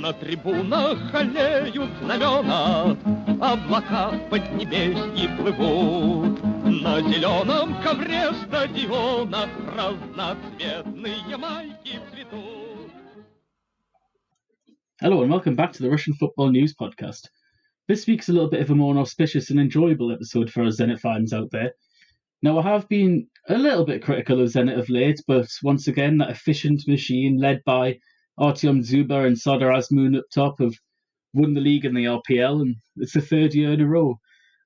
На трибунах аллеют знамена, облака в поднебесье плывут. На зеленом ковре стадиона разноцветные майки цветут. Hello and welcome back to the Russian Football News Podcast. This week's a little bit of a more auspicious and enjoyable episode for us Zenit fans out there. Now, I have been a little bit critical of Zenit of late, but once again, that efficient machine led by Artyom Dzyuba and Sardar Azmoun up top have won the league in the RPL, and it's the third year in a row.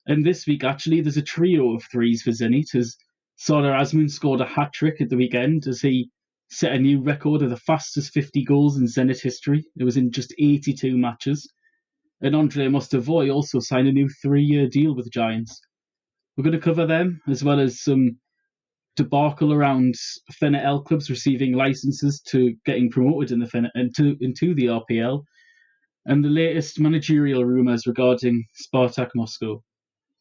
And this week, actually, there's a trio of threes for Zenit, as Sardar Azmoun scored a hat-trick at the weekend as he set a new record of the fastest 50 goals in Zenit history. It was in just 82 matches. And Andrei Mostovoy also signed a new 3-year deal with the Giants. We're going to cover them, as well as some debacle around FNL clubs receiving licenses to getting promoted into the RPL, and the latest managerial rumours regarding Spartak Moscow.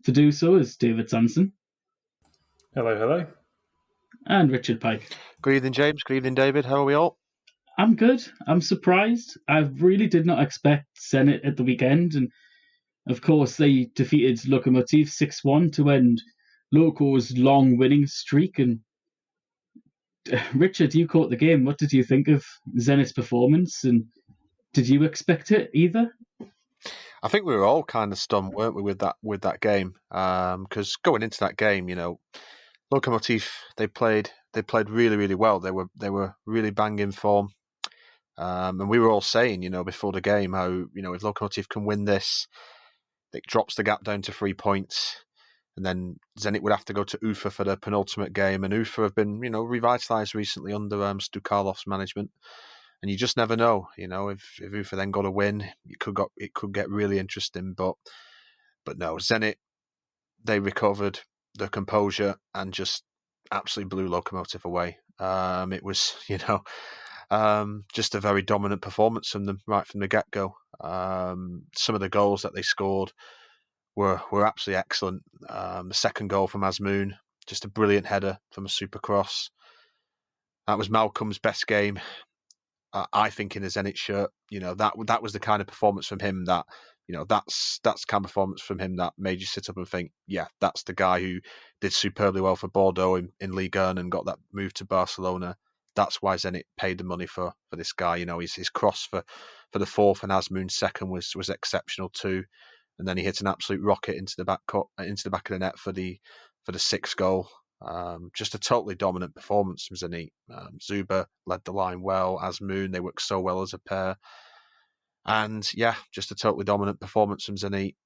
To do so is David Sanson. Hello. And Richard Pike. Good evening, James. Good evening, David. How are we all? I'm good. I'm surprised. I really did not expect Zenit at the weekend, and of course, they defeated Lokomotiv 6-1 to end Loko's long winning streak. And Richard, you caught the game. What did you think of Zenit's performance? And did you expect it either? I think we were all kind of stunned, weren't we, with that game? Because going into that game, Lokomotiv they played really, really well. They were really banging form, and we were all saying, before the game, how if Lokomotiv can win this, it drops the gap down to 3 points, and then Zenit would have to go to Ufa for the penultimate game. And Ufa have been, revitalised recently under Stukalov's management, and you just never know. If Ufa then got a win, it could get really interesting. But no, Zenit, they recovered their composure and just absolutely blew Lokomotiv away. It was, just a very dominant performance from them right from the get-go. Some of the goals that they scored were absolutely excellent. The second goal from Azmoun, just a brilliant header from a super cross. That was Malcolm's best game, I think, in a Zenit shirt. That was the kind of performance from him that, that's the kind of performance from him that made you sit up and think, yeah, that's the guy who did superbly well for Bordeaux in Ligue 1 and got that move to Barcelona. That's why Zenit paid the money for this guy. His cross for the fourth and Azmoun's second was exceptional too, and then he hit an absolute rocket into the back of the net for the sixth goal. Just a totally dominant performance from Zenit. Dzyuba led the line well. Azmoun, they worked so well as a pair, and yeah, just a totally dominant performance from Zenit.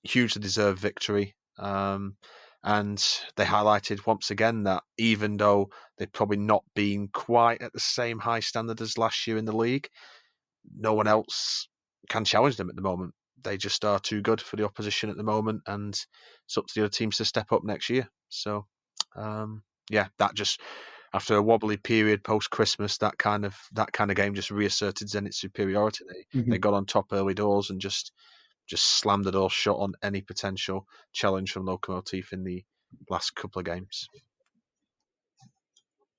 Hugely deserved victory. And they highlighted once again that even though they've probably not been quite at the same high standard as last year in the league, no one else can challenge them at the moment. They just are too good for the opposition at the moment, and it's up to the other teams to step up next year. So, that just, after a wobbly period post-Christmas, that kind of game just reasserted Zenit's superiority. They got on top early doors and just slammed the door shut on any potential challenge from Lokomotiv in the last couple of games.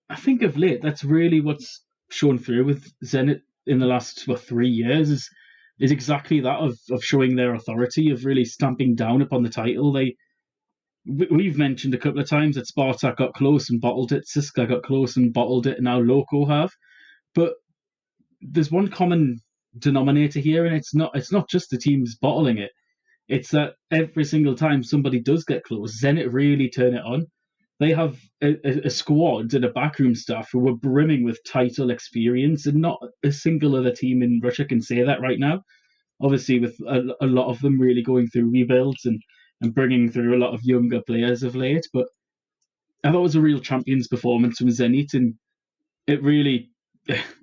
I think of late, that's really what's shown through with Zenit in the last 3 years is exactly that of showing their authority, of really stamping down upon the title. We've mentioned a couple of times that Spartak got close and bottled it, Siska got close and bottled it, and now Loko have. But there's one common denominator here, and it's not just the teams bottling it. It's that every single time somebody does get close, Zenit really turn it on. They have a squad and a backroom staff who are brimming with title experience, and not a single other team in Russia can say that right now. Obviously, with a lot of them really going through rebuilds and bringing through a lot of younger players of late. But I thought it was a real champions performance from Zenit, and it really,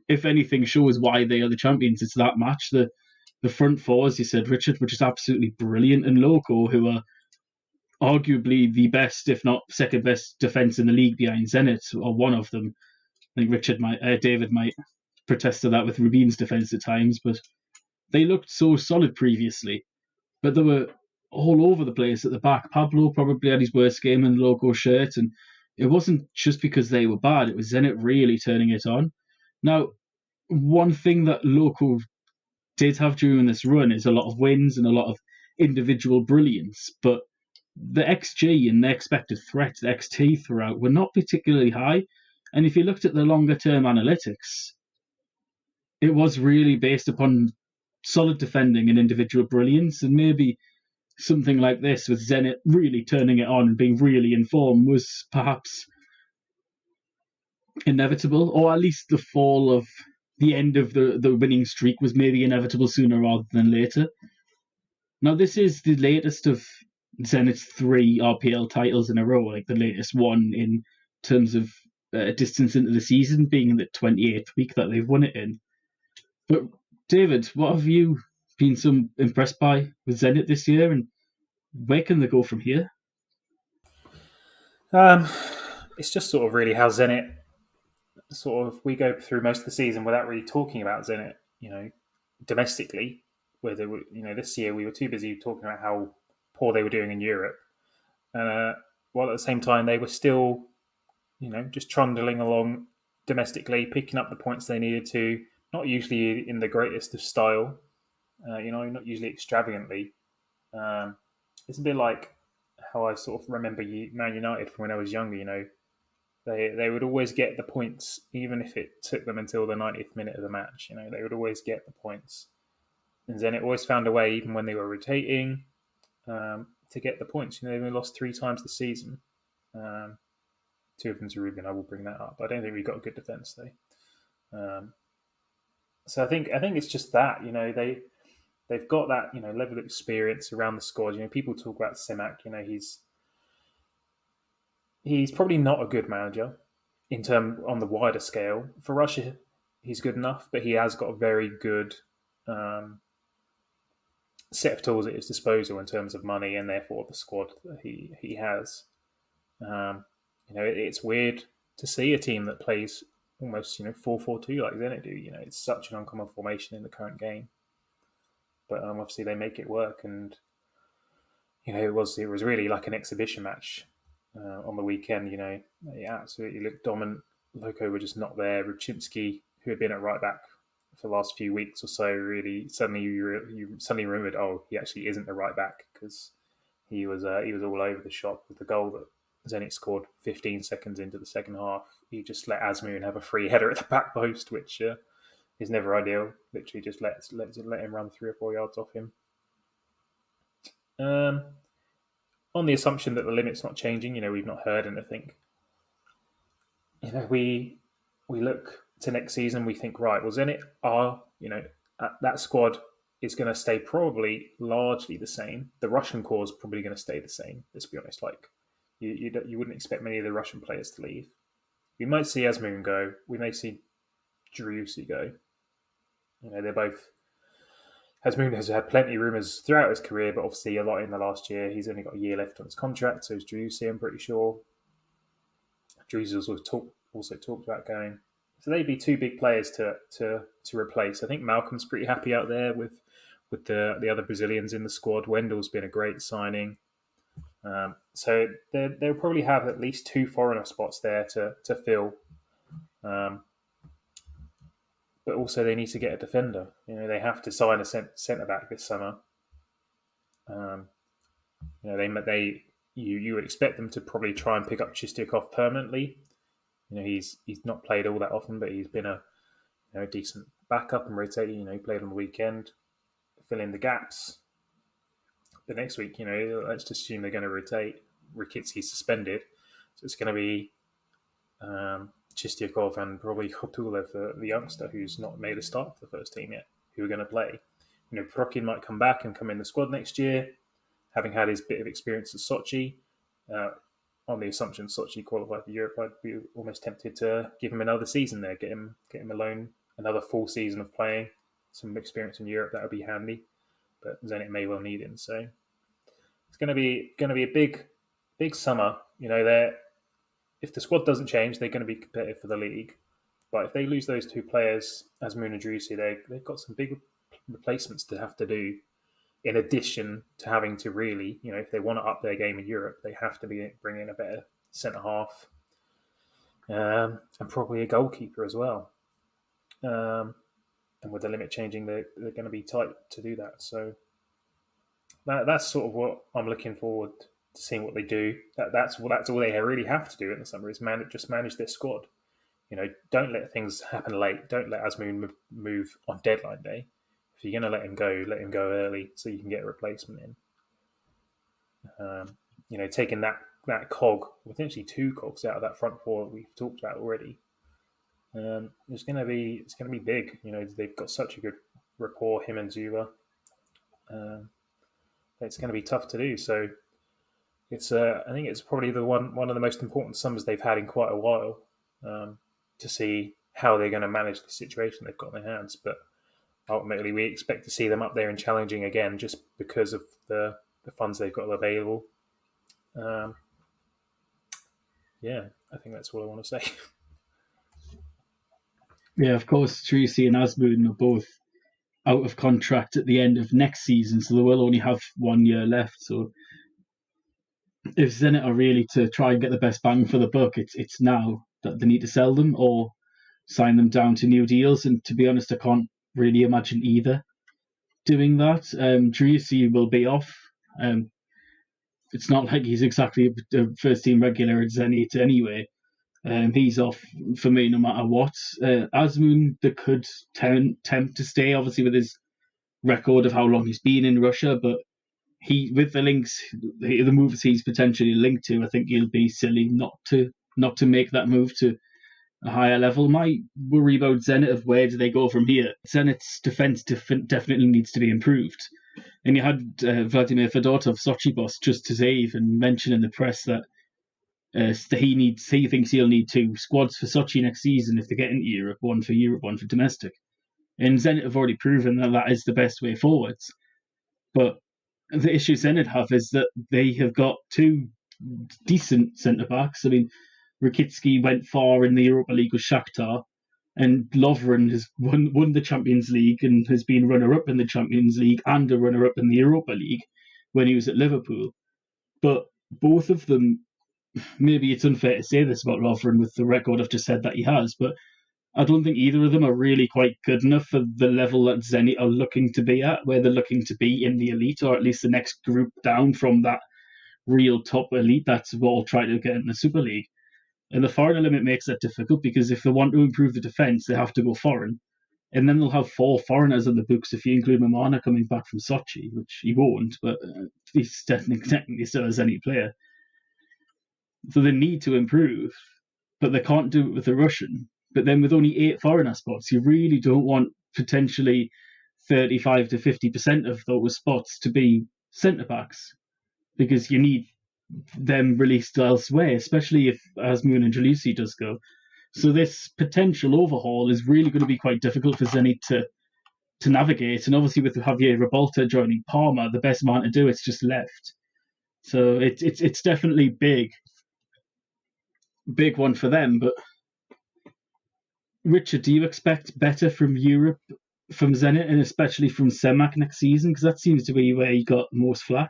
if anything, shows why they are the champions. It's that match. The front four, as you said, Richard, which is absolutely brilliant, and Loko, who are arguably the best, if not second best defence in the league behind Zenit, or one of them. I think David might protest to that with Rubin's defence at times, but they looked so solid previously. But they were all over the place at the back. Pablo probably had his worst game in the Loko shirt, and it wasn't just because they were bad, it was Zenit really turning it on. Now, one thing that Loco did have during this run is a lot of wins and a lot of individual brilliance, but the XG and the expected threat, the XT throughout, were not particularly high. And if you looked at the longer term analytics, it was really based upon solid defending and individual brilliance. And maybe something like this, with Zenit really turning it on and being really in form, was perhaps inevitable, or at least the fall of the end of the winning streak was maybe inevitable sooner rather than later. Now, this is the latest of Zenit's 3 RPL titles in a row, like the latest one in terms of distance into the season, being the 28th week that they've won it in. But David, what have you been so impressed by with Zenit this year, and where can they go from here? It's just sort of really how Zenit we go through most of the season without really talking about Zenit, domestically. Where they were, this year we were too busy talking about how poor they were doing in Europe, while at the same time they were still, just trundling along domestically, picking up the points they needed to. Not usually in the greatest of style, not usually extravagantly. It's a bit like how I sort of remember Man United from when I was younger. They would always get the points, even if it took them until the 90th minute of the match. They would always get the points. And Zenit always found a way, even when they were rotating, to get the points. They only lost 3 times this season. 2 of them to Ruben. I will bring that up. I don't think we got a good defence though. So I think it's just that they've got that level of experience around the squad. People talk about Semak. He's probably not a good manager on the wider scale. For Russia, he's good enough, but he has got a very good set of tools at his disposal in terms of money and therefore the squad that he has. It's weird to see a team that plays almost 4-4-2 like Zenit do. It's such an uncommon formation in the current game, but obviously they make it work. And it was really like an exhibition match on the weekend. They absolutely looked dominant. Loco were just not there. Rubczynski, who had been at right back for the last few weeks or so, really suddenly you suddenly remembered, he actually isn't the right back, because he was all over the shop with the goal that Zenit scored 15 seconds into the second half. He just let Azmoun have a free header at the back post, which is never ideal. Literally just let him run 3 or 4 yards off him. On the assumption that the limit's not changing, we've not heard anything. We look to next season, we think, right, well, Zenit that squad is going to stay probably largely the same. The Russian core is probably going to stay the same. Let's be honest. You wouldn't expect many of the Russian players to leave. We might see Azmoun go. We may see Driussi go. They're both. Azmoun has had plenty of rumours throughout his career, but obviously a lot in the last year. He's only got a year left on his contract, so is Driussi, I'm pretty sure. Driussi also talked about going. So they'd be 2 big players to replace. I think Malcolm's pretty happy out there with the other Brazilians in the squad. Wendell's been a great signing. So they'll probably have at least 2 foreigner spots there to fill. But also they need to get a defender. They have to sign a centre back this summer. You would expect them to probably try and pick up Chistyakov permanently. He's not played all that often, but he's been a decent backup and rotating. He played on the weekend, fill in the gaps. But next week, let's just assume they're going to rotate. Rakitsky's suspended, so it's going to be Chistyakov and probably Khotulev, the youngster who's not made a start for the first team yet, who are going to play. Prokin might come back and come in the squad next year, having had his bit of experience at Sochi. On the assumption Sochi qualified for Europe, I'd be almost tempted to give him another season there, get him alone, another full season of playing, some experience in Europe. That would be handy. But Zenit may well need him. So it's going to be a big summer. If the squad doesn't change, they're going to be competitive for the league. But if they lose those 2 players, Azmoun and Driussi, they've got some big replacements to have to do. In addition to having to really, if they want to up their game in Europe, they have to bring in a better centre half and probably a goalkeeper as well. with the limit changing, they're going to be tight to do that. So that's sort of what I'm looking forward to seeing what they do. That's all they really have to do in the summer is manage their squad. Don't let things happen late. Don't let Azmoun move on deadline day. If you're going to let him go early so you can get a replacement in. Taking that cog, potentially two cogs out of that front four that we've talked about already. It's going to be big. They've got such a good rapport, him and Zuba. It's going to be tough to do. So I think it's probably the one of the most important summers they've had in quite a while. To see how they're going to manage the situation they've got in their hands. But ultimately, we expect to see them up there and challenging again just because of the funds they've got available. I think that's all I want to say. Yeah, of course, Tracy and Azmoun are both out of contract at the end of next season, so they will only have 1 year left. So if Zenit are really to try and get the best bang for the buck, it's now that they need to sell them or sign them down to new deals. And to be honest, I can't really imagine either doing that. Tracy will be off. It's not like he's exactly a first-team regular at Zenit anyway. He's off for me no matter what. Azmoun, they could tempt to stay, obviously with his record of how long he's been in Russia, but with the links, the moves he's potentially linked to, I think he'll be silly not to make that move to a higher level. My worry about Zenit of where do they go from here? Zenit's defence definitely needs to be improved. And you had Vladimir Fedotov, Sochi boss, just to say and mention in the press that he thinks he'll need 2 squads for Sochi next season if they get into Europe, one for domestic. And Zenit have already proven that is the best way forwards. But the issue Zenit have is that they have got 2 decent centre-backs. I mean, Rakitsky went far in the Europa League with Shakhtar, and Lovren has won the Champions League and has been runner-up in the Champions League and a runner-up in the Europa League when he was at Liverpool. But both of them, maybe it's unfair to say this about Lovren with the record I've just said that he has, but I don't think either of them are really quite good enough for the level that Zenit are looking to be at, where they're looking to be in the elite, or at least the next group down from that real top elite that's all trying to get in the Super League. And the foreign limit makes that difficult because if they want to improve the defence, they have to go foreign. And then they'll have 4 foreigners on the books if you include Mamana coming back from Sochi, which he won't, but he's technically still a Zenit player. So they need to improve, but they can't do it with the Russian. But then with only 8 foreigner spots, you really don't want potentially 35 to 50% of those spots to be centre-backs because you need them released elsewhere, especially if Azmoun and Jalusi does go. So this potential overhaul is really going to be quite difficult for Zenit to navigate. And obviously with Javier Rebolta joining Parma, the best man to do it's just left. So it's definitely big one for them. But Richard, do you expect better from Europe, from Zenit, and especially from Semak next season? Because that seems to be where he got most flack.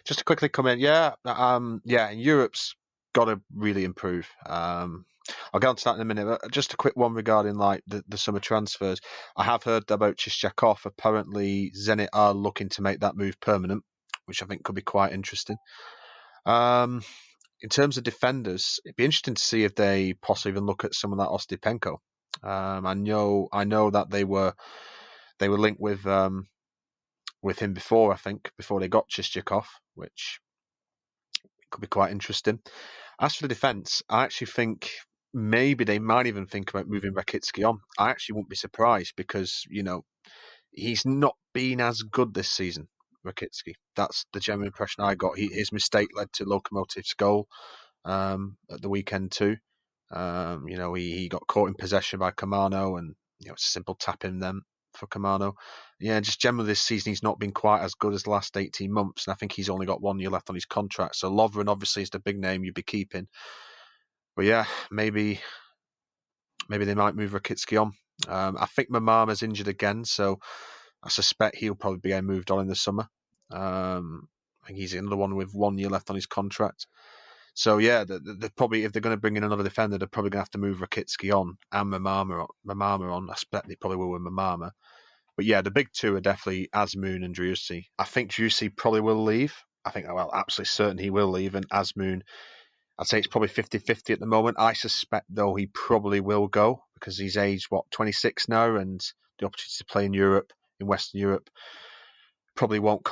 Just to quickly come in, and Europe's got to really improve. I'll get on to that in a minute. But just a quick one regarding like the summer transfers. I have heard about Chichakov. Apparently, Zenit are looking to make that move permanent, which I think could be quite interesting. In terms of defenders, it'd be interesting to see if they possibly even look at someone like Ostipenko. I know that they were linked with him before. I think before they got Chichakov, which could be quite interesting. As for the defence, I actually think maybe they might even think about moving Rakitsky on. I actually wouldn't be surprised because he's not been as good this season. Rakitsky. That's the general impression I got. His mistake led to Lokomotiv's goal at the weekend too. He got caught in possession by Kamano, and it's a simple tap in them for Kamano. Yeah, just generally this season he's not been quite as good as the last 18 months, and I think he's only got 1 year left on his contract. So Lovren obviously is the big name you'd be keeping. But yeah, maybe they might move Rakitsky on. I think Mamama's injured again, so I suspect he'll probably be moved on in the summer. I think he's another one with 1 year left on his contract. So yeah, they're probably, if they're going to bring in another defender, they're probably going to have to move Rakitsky on and Mamama on. I expect they probably will with Mamama. But yeah, the big two are definitely Azmoun and Driussi. I think Driussi probably will leave. I think, well, absolutely certain he will leave. And Azmoun, I'd say it's probably 50-50 at the moment. I suspect, though, he probably will go because he's aged, 26 now, and the opportunity to play in Europe, in Western Europe, probably won't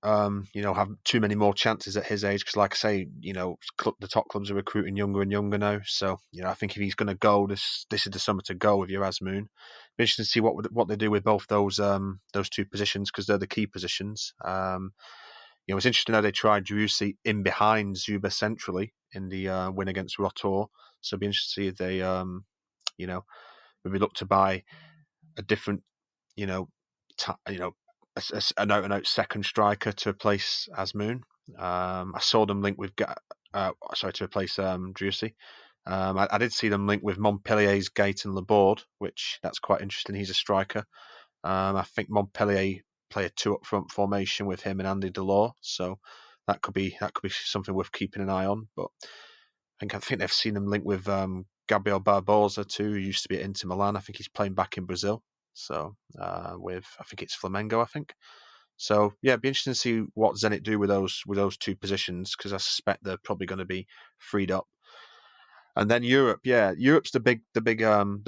have too many more chances at his age because, like I say, the top clubs are recruiting younger and younger now. So I think if he's going to go, this is the summer to go with your Azmoun. Be interesting to see what they do with both those two positions because they're the key positions. It's interesting how they tried Driussi in behind Zuba centrally in the win against Rotor. So it'll be interesting to see if they maybe look to buy a different an out-and-out second striker to replace Azmoun. I saw them linked with to replace Driussi. I did see them linked with Montpellier's Gaëtan Laborde, which that's quite interesting. He's a striker. I think Montpellier play a two up front formation with him and Andy Delors, so that could be something worth keeping an eye on. But I think they've seen them linked with Gabriel Barbosa too, who used to be at Inter Milan. I think he's playing back in Brazil. So with, I think it's Flamengo, I think. So yeah, it'd be interesting to see what Zenit do with those two positions because I suspect they're probably going to be freed up. And then Europe, Europe's the big one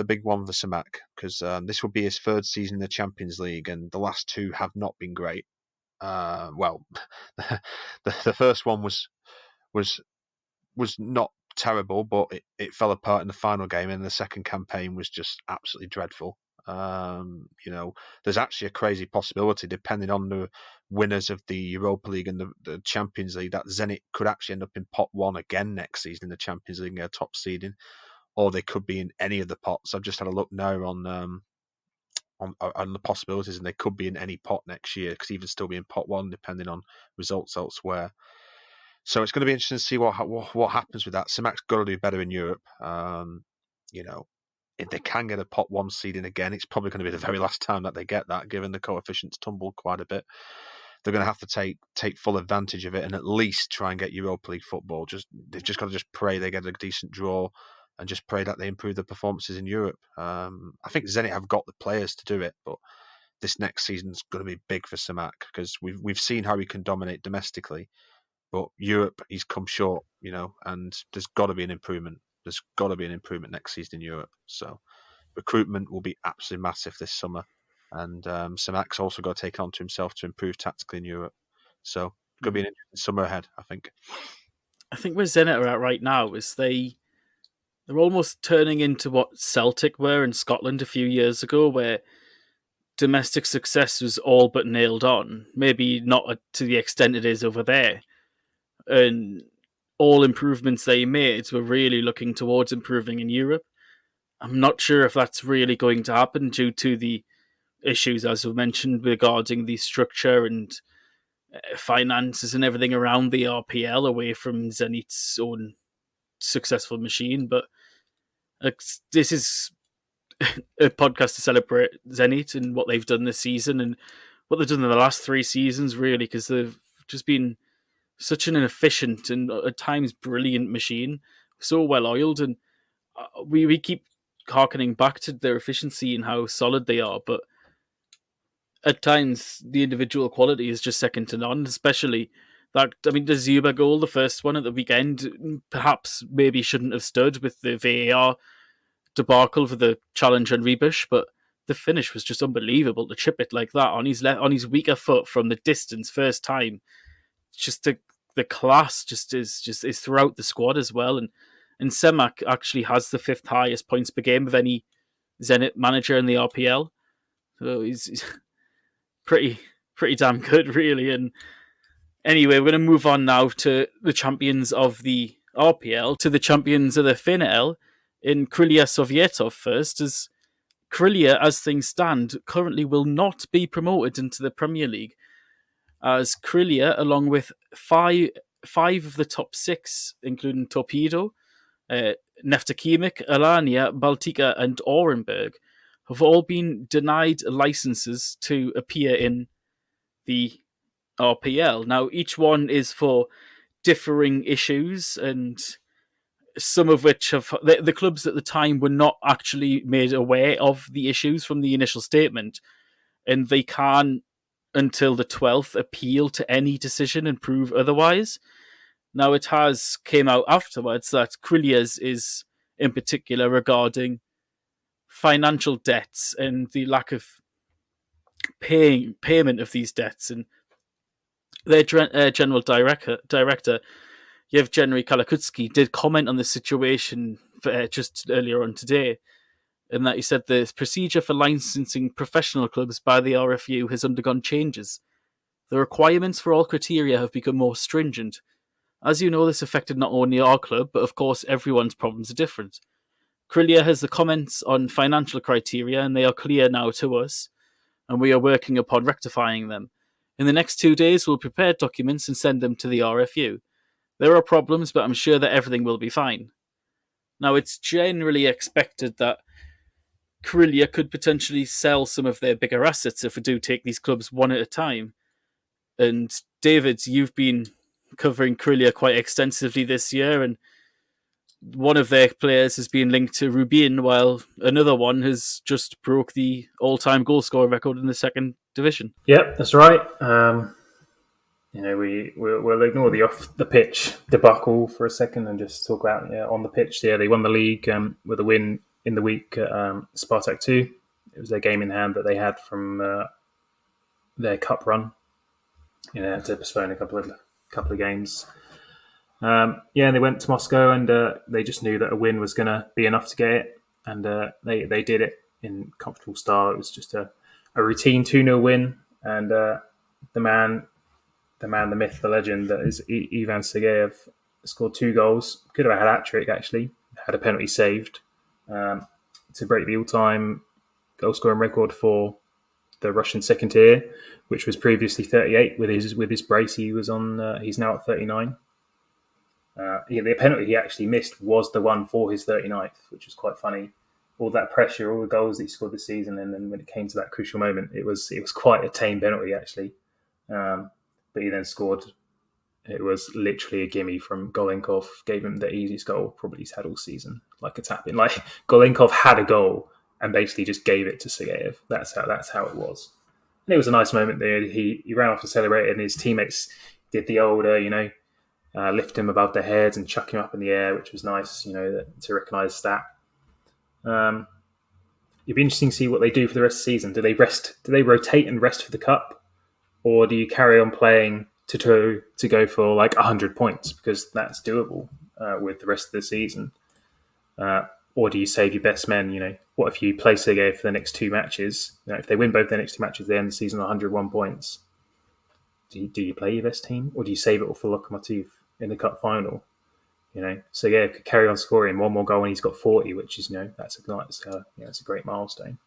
for Samak because this will be his third season in the Champions League, and the last two have not been great. The first one was not terrible, but it fell apart in the final game, and the second campaign was just absolutely dreadful. There's actually a crazy possibility, depending on the winners of the Europa League and the Champions League, that Zenit could actually end up in pot one again next season in the Champions League and get a top seeding, or they could be in any of the pots. I've just had a look now on the possibilities, and they could be in any pot next year, because even still be in pot one, depending on results elsewhere. So it's going to be interesting to see what happens with that. Samak's got to do better in Europe. If they can get a pot one seeding again, it's probably going to be the very last time that they get that, given the coefficients tumbled quite a bit. They're going to have to take full advantage of it and at least try and get Europa League football. They've just got to pray they get a decent draw and just pray that they improve their performances in Europe. I think Zenit have got the players to do it, but this next season's going to be big for Samak because we've seen how he can dominate domestically, but Europe he's come short, and there's got to be an improvement. There's got to be an improvement next season in Europe. So recruitment will be absolutely massive this summer. And Samak's also got to take it on to himself to improve tactically in Europe. So it's going to be an interesting summer ahead, I think. I think where Zenit are at right now is they're almost turning into what Celtic were in Scotland a few years ago, where domestic success was all but nailed on. Maybe not to the extent it is over there. And all improvements they made were really looking towards improving in Europe. I'm not sure if that's really going to happen due to the issues, as we mentioned, regarding the structure and finances and everything around the RPL away from Zenit's own successful machine. But this is a podcast to celebrate Zenit and what they've done this season and what they've done in the last 3 seasons, really, because they've just been such an efficient and at times brilliant machine, so well oiled, and we keep harkening back to their efficiency and how solid they are, but at times the individual quality is just second to none, especially the Zuba goal, the first one at the weekend, perhaps maybe shouldn't have stood with the VAR debacle for the challenge on Rebush, but the finish was just unbelievable to chip it like that on his weaker foot from the distance first time. Just the class is throughout the squad as well, and Semak actually has the 5th highest points per game of any Zenit manager in the RPL, so he's pretty damn good, really. And anyway, we're going to move on now to the champions of the RPL, to the champions of the FNL, in Krylia Sovietov first, as Krylia, as things stand, currently will not be promoted into the Premier League, as Krylia, along with five of the top 6, including Torpedo, Neftakimik, Alania, Baltika, and Orenburg, have all been denied licenses to appear in the RPL. Now, each one is for differing issues, and some of which have the clubs at the time were not actually made aware of the issues from the initial statement, and they can, until the 12th, appeal to any decision and prove otherwise. Now, it has came out afterwards that Crilliers is in particular regarding financial debts and the lack of payment of these debts, and their general director Yevgeny Kalakutsky did comment on the situation just earlier on today, in that he said the procedure for licensing professional clubs by the RFU has undergone changes. The requirements for all criteria have become more stringent. As you know, this affected not only our club, but of course everyone's problems are different. Crillier has the comments on financial criteria, and they are clear now to us, and we are working upon rectifying them. In the next 2 days, we'll prepare documents and send them to the RFU. There are problems, but I'm sure that everything will be fine. Now, it's generally expected that Crillier could potentially sell some of their bigger assets if we do take these clubs one at a time. And David, you've been covering Crillier quite extensively this year, and one of their players has been linked to Rubin, while another one has just broke the all-time goal scorer record in the second division. Yep, that's right. We'll ignore the off the pitch debacle for a second and just talk about on the pitch. Yeah, they won the league with a win in the week at Spartak 2. It was their game in hand that they had from their cup run. Had to postpone a couple of games. And they went to Moscow, and they just knew that a win was going to be enough to get it, and they did it in comfortable style. It was just a routine 2-0 win, and the man, the myth, the legend that is Ivan Sergeyev scored 2 goals. Could have had a hat-trick, actually. Had a penalty saved to break the all-time goal-scoring record for the Russian second tier, which was previously 38. With his brace, he was on. He's now at 39. The penalty he actually missed was the one for his 39th, which was quite funny. All that pressure, all the goals that he scored this season, and then when it came to that crucial moment, it was quite a tame penalty, actually. But he then scored. It was literally a gimme from Golenkov. Gave him the easiest goal probably he's had all season, like a tap in. Like Golenkov had a goal and basically just gave it to Sergeyev. That's how it was. And it was a nice moment there. He ran off to celebrate, and his teammates did the old, lift him above their heads and chuck him up in the air, which was nice, to recognise that. It'd be interesting to see what they do for the rest of the season. Do they rotate and rest for the cup, or do you carry on playing to go for like 100 points, because that's doable with the rest of the season? Or do you save your best men? What if you play Sergei for the next 2 matches? If they win both their next 2 matches, they end the season on 101 points. Do you play your best team, or do you save it all for Lokomotiv in the cup final? Sergei could carry on scoring one more goal and he's got 40, which is that's a great milestone.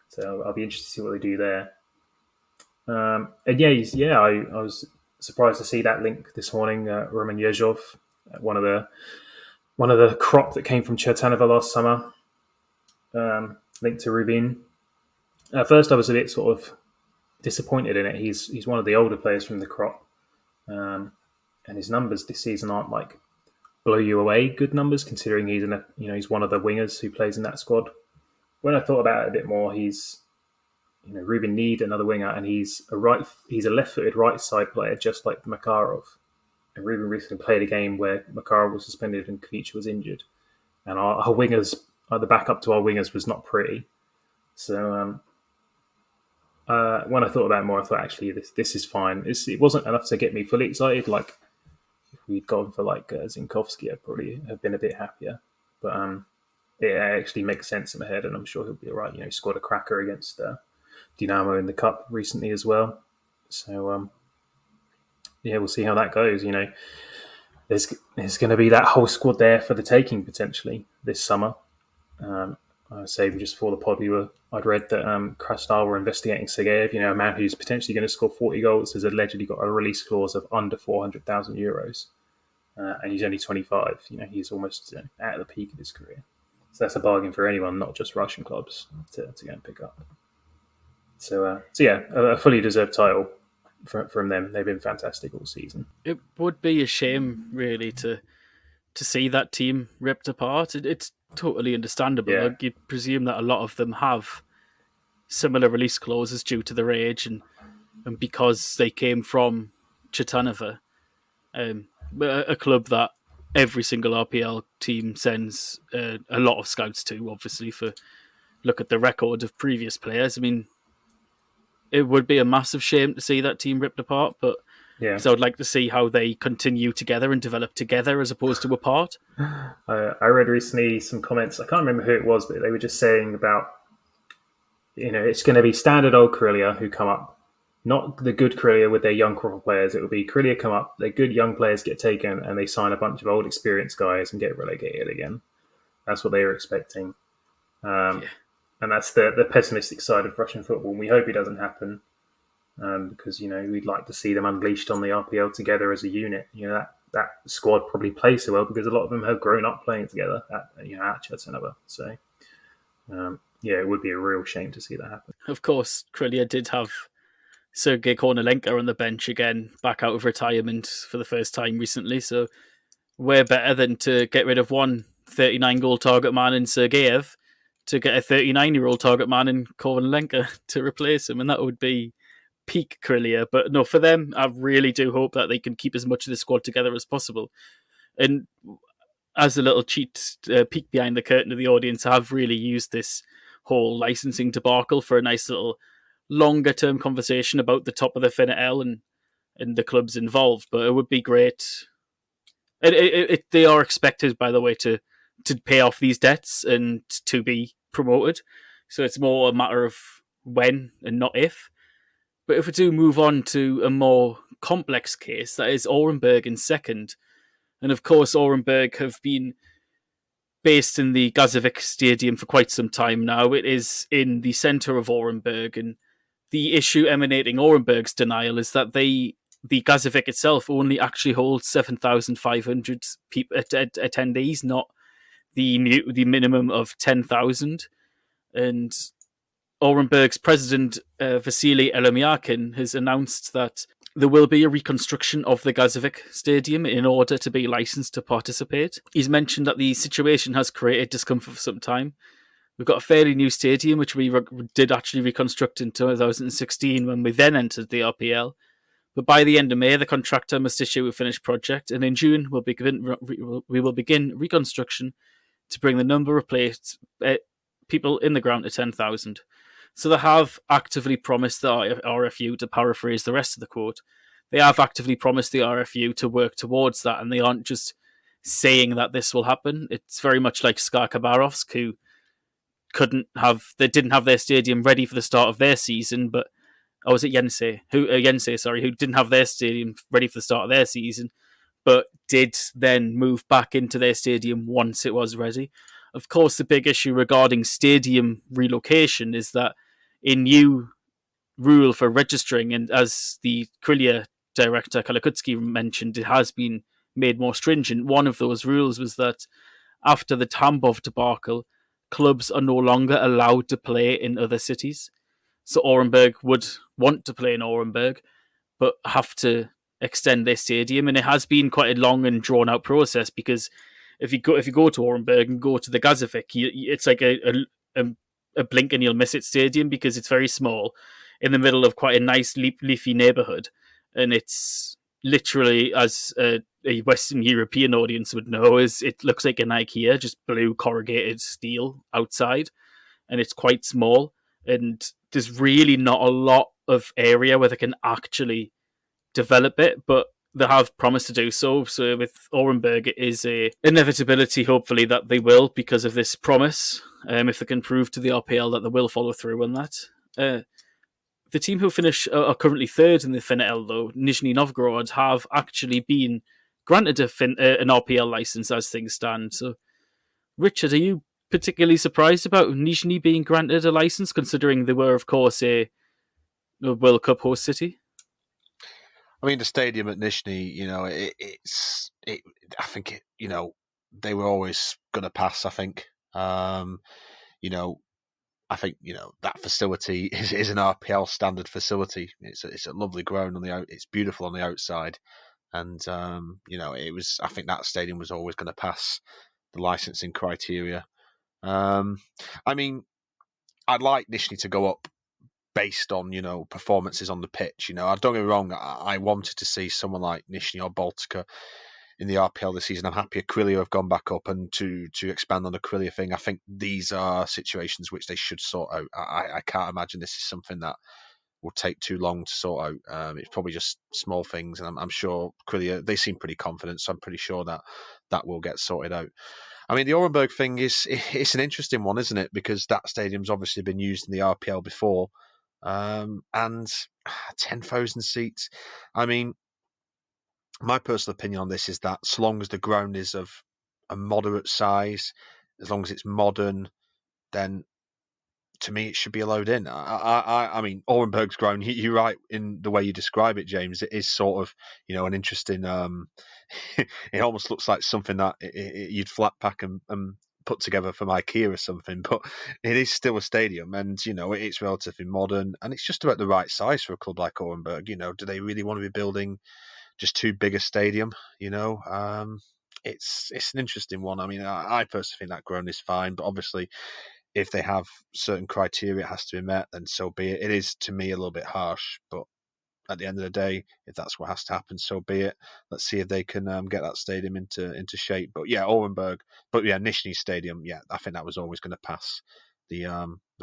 So I'll be interested to see what they do there. I was surprised to see that link this morning. Roman Yezhov, one of the crop that came from Chertanova last summer, linked to Rubin. At first, I was a bit sort of disappointed in it. He's one of the older players from the crop, and his numbers this season aren't like blow you away good numbers, considering he's one of the wingers who plays in that squad. When I thought about it a bit more, Rubin need another winger, and he's a left-footed right side player, just like Makarov. And Rubin recently played a game where Makarov was suspended and Kvicha was injured, and our wingers, the backup to our wingers, was not pretty. So when I thought about it more, I thought actually this is fine. It wasn't enough to get me fully excited. Like if we'd gone for like Zinkovsky, I'd probably have been a bit happier. But it actually makes sense in my head, and I'm sure he'll be all right. He scored a cracker against Dynamo in the cup recently as well. So we'll see how that goes. There's going to be that whole squad there for the taking potentially this summer. I was saying just before the pod, I'd read that Krasnodar were investigating Sergeyev, a man who's potentially going to score 40 goals, has allegedly got a release clause of under 400,000 euros, and he's only 25. He's almost at the peak of his career. So that's a bargain for anyone, not just Russian clubs, to go and pick up. So a fully deserved title. from them. They've been fantastic all season. It would be a shame, really, to see that team ripped apart. It's totally understandable. Yeah. Like, you'd presume that a lot of them have similar release clauses due to their age and because they came from Chitanova, a club that every single RPL team sends a lot of scouts to, obviously, for look at the record of previous players. I mean, it would be a massive shame to see that team ripped apart, but Yeah. because I would like to see how they continue together and develop together as opposed to apart. I read recently some comments. I can't remember who it was, but they were just saying about, it's going to be standard old Corellia who come up, not the good Corellia with their young crop of players. It will be Corellia come up, their good young players get taken, and they sign a bunch of old experienced guys and get relegated again. That's what they were expecting. And that's the pessimistic side of Russian football. And we hope it doesn't happen because, we'd like to see them unleashed on the RPL together as a unit. That squad probably plays so well because a lot of them have grown up playing together at Chitanova. So, it would be a real shame to see that happen. Of course, Corellia did have Sergei Kornilenko on the bench again, back out of retirement for the first time recently. So we're better than to get rid of one 39-goal target man in Sergeyev to get a 39-year-old target man in Kornilenko to replace him. And that would be peak Corellia. But no, for them, I really do hope that they can keep as much of the squad together as possible. And as a little cheat peek behind the curtain to the audience, I've really used this whole licensing debacle for a nice little longer term conversation about the top of the FNL and the clubs involved. But it would be great. They are expected, by the way, to pay off these debts and to be promoted. So it's more a matter of when and not if. But if we do move on to a more complex case, that is Orenburg in second. And of course, Orenburg have been based in the Gazovic Stadium for quite some time now. It is in the centre of Orenburg, and the issue emanating Orenburg's denial is that the Gazovic itself only actually holds 7,500 attendees, not the minimum of 10,000. And Orenburg's president, Vasily Elomyakin, has announced that there will be a reconstruction of the Gazovic Stadium in order to be licensed to participate. He's mentioned that the situation has created discomfort for some time. We've got a fairly new stadium, which we did actually reconstruct in 2016 when we then entered the RPL. But by the end of May, the contractor must issue a finished project, and in June we will begin reconstruction to bring the number of people in the ground to 10,000. So they have actively promised the RFU, to paraphrase the rest of the quote, they have actively promised the RFU to work towards that, and they aren't just saying that this will happen. It's very much like SKA Khabarovsk, who didn't have their stadium ready for the start of their season, but was it Yense, who didn't have their stadium ready for the start of their season, but did then move back into their stadium once it was ready. Of course, the big issue regarding stadium relocation is that a new rule for registering, and as the Corellia director Kalakutsky mentioned, it has been made more stringent. One of those rules was that after the Tambov debacle, clubs are no longer allowed to play in other cities. So Orenburg would want to play in Orenburg, but have to extend their stadium, and it has been quite a long and drawn out process because if you go to Orenburg and go to the Gazovic, it's like a blink and you'll miss it stadium because it's very small in the middle of quite a nice leafy neighbourhood, and it's literally, as a Western European audience would know, it looks like an IKEA, just blue corrugated steel outside, and it's quite small, and there's really not a lot of area where they can actually develop it, but they have promised to do so. So with Orenburg, it is a inevitability, hopefully, that they will, because of this promise, if they can prove to the RPL that they will follow through on that. The team who finish are currently third in the FNL, though, Nizhny Novgorod, have actually been granted an RPL license as things stand. So, Richard, are you particularly surprised about Nizhny being granted a license, considering they were, of course, a World Cup host city? I mean, the stadium at Nizhny, I think they were always going to pass. I think, I think that facility is an RPL standard facility. It's a lovely ground on the out. It's beautiful on the outside, and it was. I think that stadium was always going to pass the licensing criteria. I mean, I'd like Nizhny to go up based on performances on the pitch. Don't get me wrong. I wanted to see someone like Nizhny or Baltica in the RPL this season. I'm happy Akrilia have gone back up, and to expand on the Akrilia thing, I think these are situations which they should sort out. I can't imagine this is something that will take too long to sort out. It's probably just small things, and I'm sure Akrilia, they seem pretty confident, so I'm pretty sure that will get sorted out. I mean, the Orenburg thing it's an interesting one, isn't it? Because that stadium's obviously been used in the RPL before, and 10,000 seats. I mean, my personal opinion on this is that so long as the ground is of a moderate size, as long as it's modern, then to me it should be allowed in. I mean, Orenburg's ground, you're right in the way you describe it, James. It is sort of, an interesting. It almost looks like something that you'd flat pack and put together from IKEA or something, but it is still a stadium, and it's relatively modern, and it's just about the right size for a club like Orenburg. Do they really want to be building just too big a stadium? It's an interesting one. I mean, I personally think that ground is fine, but obviously, if they have certain criteria it has to be met, then so be it. It is, to me, a little bit harsh, but at the end of the day, if that's what has to happen, so be it. Let's see if they can get that stadium into shape. But yeah, Orenburg, but yeah, Nizhny Stadium, yeah, I think that was always going to pass the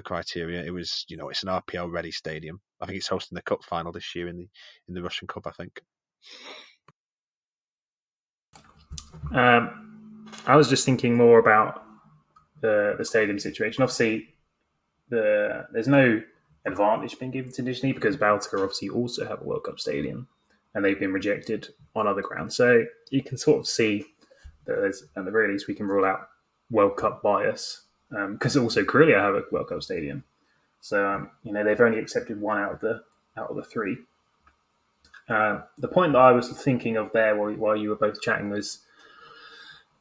criteria. It was, it's an RPL ready stadium. I think it's hosting the cup final this year in the Russian Cup, I think. I was just thinking more about the stadium situation. Obviously, there's no advantage being given to Nizhny because Baltica obviously also have a World Cup stadium, and they've been rejected on other grounds. So you can sort of see that there's, at the very least, we can rule out World Cup bias because also Akrilia have a World Cup stadium. So they've only accepted one out of the three. The point that I was thinking of there while you were both chatting was,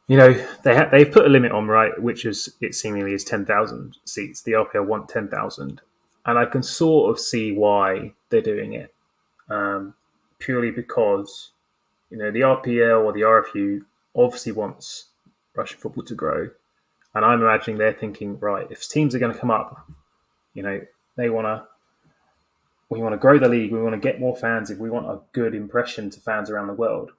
they've put a limit on, right, which is, it seemingly is 10,000 seats. The RPL want 10,000, and I can sort of see why they're doing it, purely because the RPL or the RFU obviously wants Russian football to grow, and I'm imagining they're thinking, right, if teams are going to come up, we want to grow the league, we want to get more fans, if we want a good impression to fans around the world.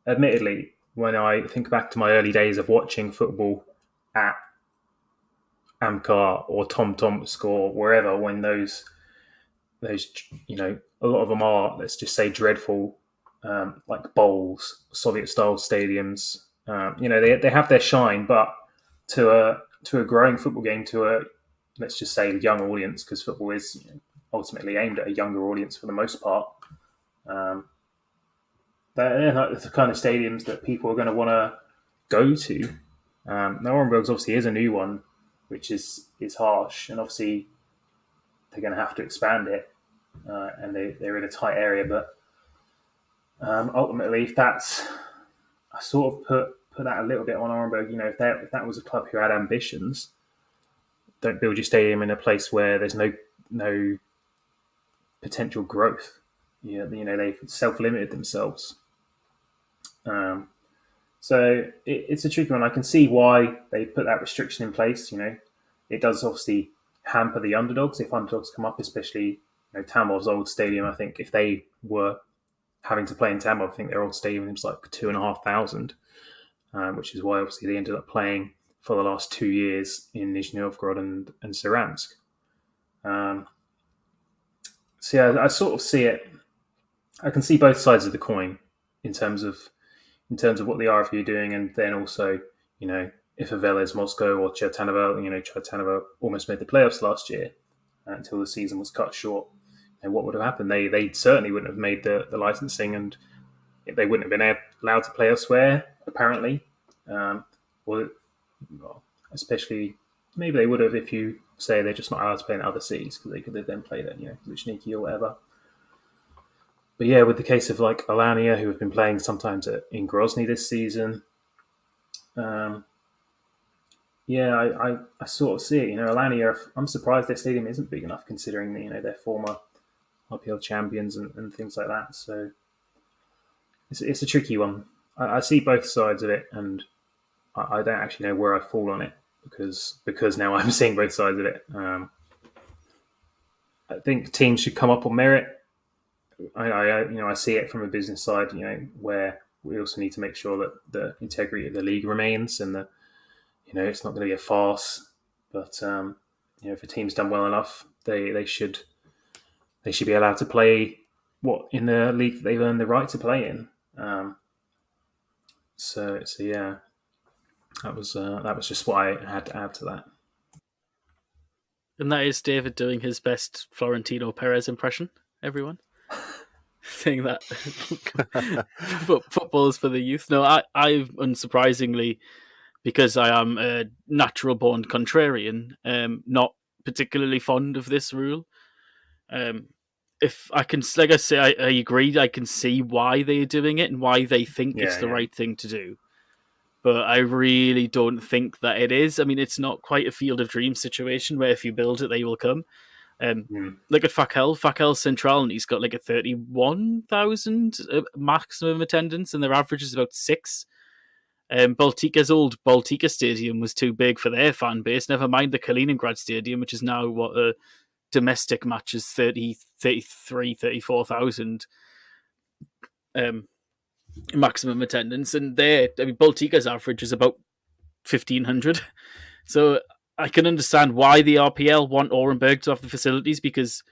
Admittedly, when I think back to my early days of watching football at Amcar or Tom Score, wherever, when those a lot of them are, let's just say, dreadful, like bowls, Soviet-style stadiums. They have their shine, but to a growing football game, to a, let's just say, young audience, because football is ultimately aimed at a younger audience for the most part. They're like the kind of stadiums that people are going to want to go to. Now, Orenburg's obviously is a new one, which is harsh, and obviously they're going to have to expand it, and they're in a tight area. But ultimately, if that's, I sort of put that a little bit on Orenburg. If that was a club who had ambitions, don't build your stadium in a place where there's no potential growth. They've self-limited themselves. So it's a tricky one. I can see why they put that restriction in place. It does obviously hamper the underdogs if underdogs come up, especially Tambov's old stadium. I think if they were having to play in Tambov, I think their old stadium was like 2,500, which is why obviously they ended up playing for the last 2 years in Nizhny Novgorod and Saransk. So yeah, I sort of see it. I can see both sides of the coin in terms of what the RFU are doing, and then also, if a Velez Moscow or Chertanova almost made the playoffs last year until the season was cut short, and what would have happened? They certainly wouldn't have made the licensing, and they wouldn't have been allowed to play elsewhere, apparently. Especially, maybe they would have if you say they're just not allowed to play in other cities, because they could have then played at Luchniki or whatever. But yeah, with the case of like Alania, who have been playing sometimes in Grozny this season, Yeah, I sort of see it. Alanya, I'm surprised their stadium isn't big enough considering they're former RPL champions and things like that. So it's a tricky one. I see both sides of it, and I don't actually know where I fall on it because now I'm seeing both sides of it. I think teams should come up on merit. I see it from a business side, where we also need to make sure that the integrity of the league remains and that it's not going to be a farce. But if a team's done well enough, they should be allowed to play in the league that they've earned the right to play in. So yeah, that was just what I had to add to that. And that is David doing his best Florentino Perez impression, everyone. Saying that football is for the youth. No, I unsurprisingly, because I am a natural-born contrarian, not particularly fond of this rule. If I can, like I say, I agree. I can see why they're doing it and why they think it's the right thing to do. But I really don't think that it is. I mean, it's not quite a Field of Dreams situation where if you build it, they will come. Look at FACL Central, and he's got like a 31,000 maximum attendance, and their average is about 6. Baltika's old Baltika Stadium was too big for their fan base. Never mind the Kaliningrad Stadium, which is now what domestic matches 34,000 maximum attendance, and Baltika's average is about 1,500. So I can understand why the RPL want Orenburg to have the facilities, because